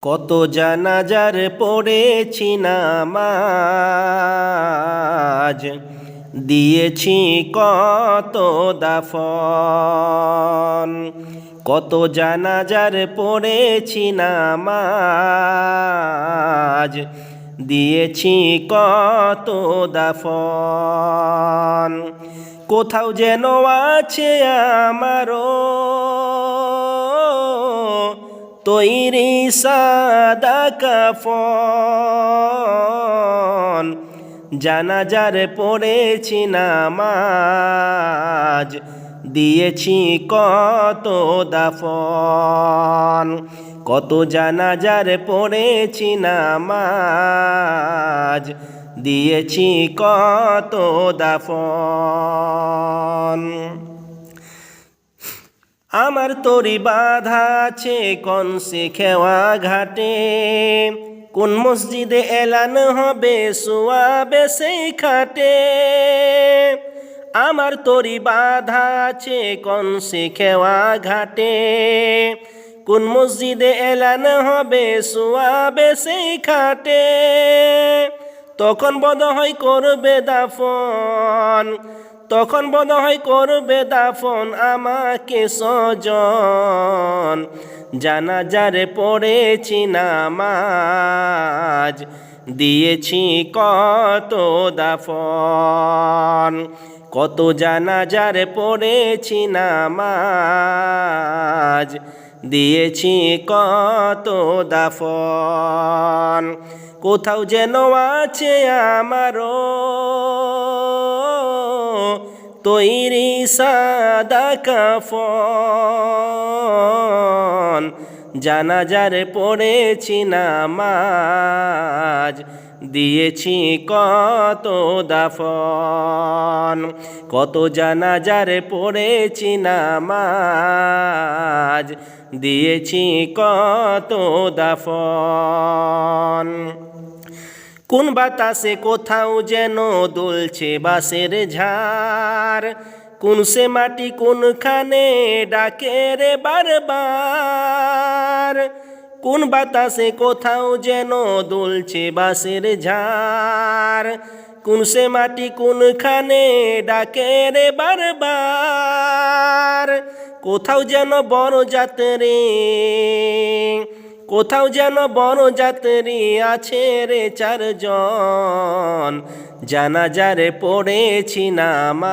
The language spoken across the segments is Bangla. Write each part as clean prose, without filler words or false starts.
কত জানাজার পড়েছি নামাজ, দিয়েছি কত দাফন। কত জানাজার পড়েছি নামাজ, দিয়েছি কত দাফন। কোথাও যেন আছে আমারও তৈরি সাদা কাফন। জানাজার পড়েছি নামাজ, দিয়েছি কত দাফন। কত জানাজার পড়েছি নামাজ, দিয়েছি কত দাফন। আমার তরি বাঁধা আছে কোন সে খেওয়া ঘাটে, কোন মসজিদে এলান হবে শোয়াবে সেই খাটে। আমার তরি বাঁধা আছে কোন সে খেওয়া ঘাটে, কোন মসজিদে এলান হবে শোয়াবে সেই খাটে। তখন বোধহয় করবে দাফন, তখন বোধহয় করবে দাফন আমাকে স্বজন। জানাজারে পড়েছি নামাজ, দিয়েছি কত দাফন। কত জানাজারে পড়েছি নামাজ, দিয়েছি কত দাফন। কোথাও যেন আছে আমারও তৈরি সাদা কাফন। জানাজার পড়েছি নামাজ, দিয়েছি কত দাফন। কত জানাজার পড়েছি নামাজ, দিয়েছি কত দাফন। কোন বাতাসে কোথাও যেন দুলছে বাঁশের ঝাড়, কোন সে মাটি কোনখানে ডাকে রে বারবার। কোন বাতাসে কোথাও যেন দুলছে বাঁশের ঝাড়, কোন সে মাটি কোনখানে ডাকে রে বারবার। কোথাও যেন বড় যাত্রী, কোথাও যেন বড় যাত্রী আছে রে চারজন। জানাজারে পড়েছি নামাজ,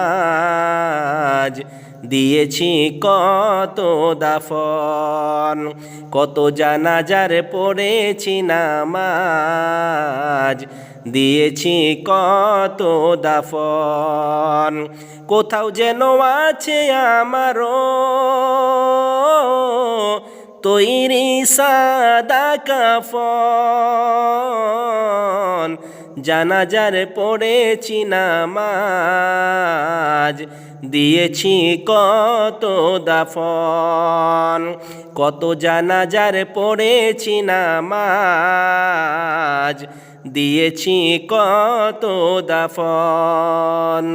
দিয়েছি কত দাফন। কত জানাজারে পড়েছি নামাজ, দিয়েছি কত দাফন। কোথাও যেন আছে আমারও তৈরি সাদা কাফন। জানাজার পড়েছি নামাজ, দিয়েছি কত দাফন। কত জানাজার পড়েছি নামাজ, দিয়েছি কত দাফন।